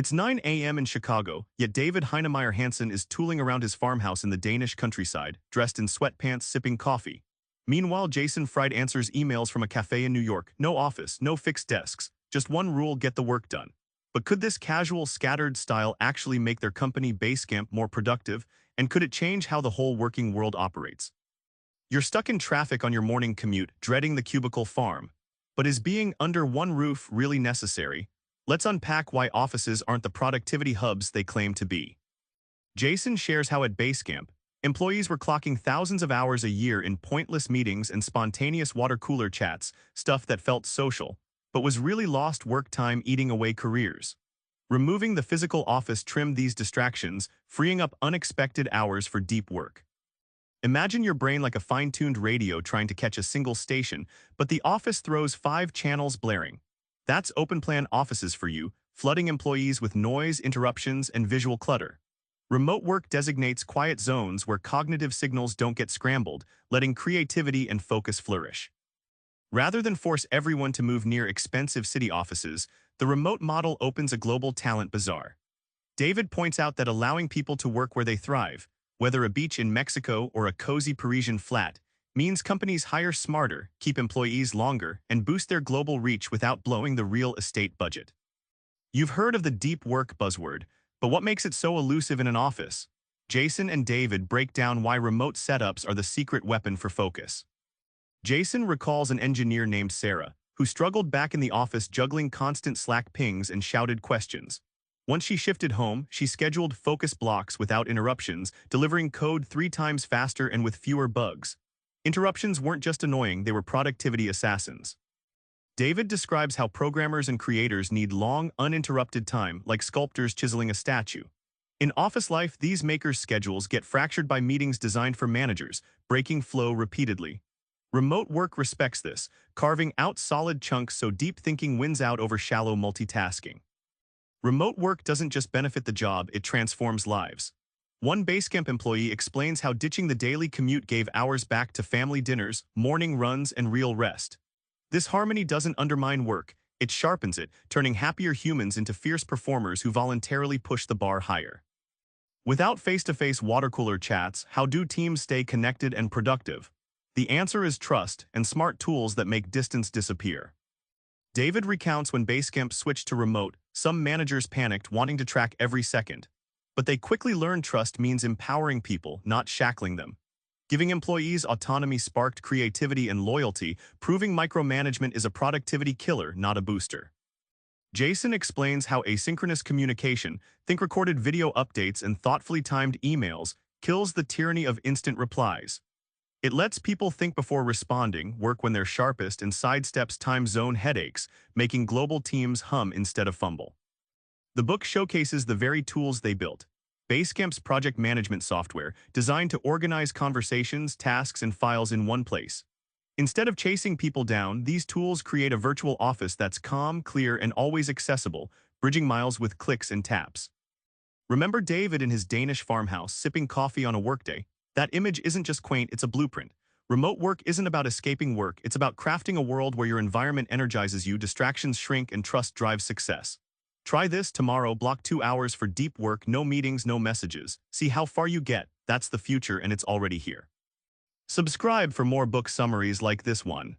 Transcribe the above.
It's 9 a.m. in Chicago, yet David Heinemeier Hansson is tooling around his farmhouse in the Danish countryside, dressed in sweatpants sipping coffee. Meanwhile, Jason Fried answers emails from a cafe in New York. No office, no fixed desks, just one rule: get the work done. But could this casual, scattered style actually make their company Basecamp more productive, and could it change how the whole working world operates? You're stuck in traffic on your morning commute, dreading the cubicle farm. But is being under one roof really necessary? Let's unpack why offices aren't the productivity hubs they claim to be. Jason shares how at Basecamp, employees were clocking thousands of hours a year in pointless meetings and spontaneous water cooler chats, stuff that felt social, but was really lost work time eating away careers. Removing the physical office trimmed these distractions, freeing up unexpected hours for deep work. Imagine your brain like a fine-tuned radio trying to catch a single station, but the office throws 5 channels blaring. That's open-plan offices for you, flooding employees with noise, interruptions, and visual clutter. Remote work designates quiet zones where cognitive signals don't get scrambled, letting creativity and focus flourish. Rather than force everyone to move near expensive city offices, the remote model opens a global talent bazaar. David points out that allowing people to work where they thrive, whether a beach in Mexico or a cozy Parisian flat, means companies hire smarter, keep employees longer, and boost their global reach without blowing the real estate budget. You've heard of the deep work buzzword, but what makes it so elusive in an office? Jason and David break down why remote setups are the secret weapon for focus. Jason recalls an engineer named Sarah, who struggled back in the office juggling constant Slack pings and shouted questions. Once she shifted home, she scheduled focus blocks without interruptions, delivering code 3 times faster and with fewer bugs. Interruptions weren't just annoying, they were productivity assassins. David describes how programmers and creators need long, uninterrupted time, like sculptors chiseling a statue. In office life, these makers' schedules get fractured by meetings designed for managers, breaking flow repeatedly. Remote work respects this, carving out solid chunks so deep thinking wins out over shallow multitasking. Remote work doesn't just benefit the job, it transforms lives. One Basecamp employee explains how ditching the daily commute gave hours back to family dinners, morning runs, and real rest. This harmony doesn't undermine work, it sharpens it, turning happier humans into fierce performers who voluntarily push the bar higher. Without face-to-face water cooler chats, how do teams stay connected and productive? The answer is trust and smart tools that make distance disappear. David recounts when Basecamp switched to remote, some managers panicked, wanting to track every second. But they quickly learned trust means empowering people, not shackling them. Giving employees autonomy sparked creativity and loyalty, proving micromanagement is a productivity killer, not a booster. Jason explains how asynchronous communication, think recorded video updates and thoughtfully timed emails, kills the tyranny of instant replies. It lets people think before responding, work when they're sharpest, and sidesteps time zone headaches, making global teams hum instead of fumble. The book showcases the very tools they built. Basecamp's project management software, designed to organize conversations, tasks, and files in one place. Instead of chasing people down, these tools create a virtual office that's calm, clear, and always accessible, bridging miles with clicks and taps. Remember David in his Danish farmhouse, sipping coffee on a workday? That image isn't just quaint, it's a blueprint. Remote work isn't about escaping work, it's about crafting a world where your environment energizes you, distractions shrink, and trust drives success. Try this tomorrow, block 2 hours for deep work, no meetings, no messages. See how far you get. That's the future, and it's already here. Subscribe for more book summaries like this one.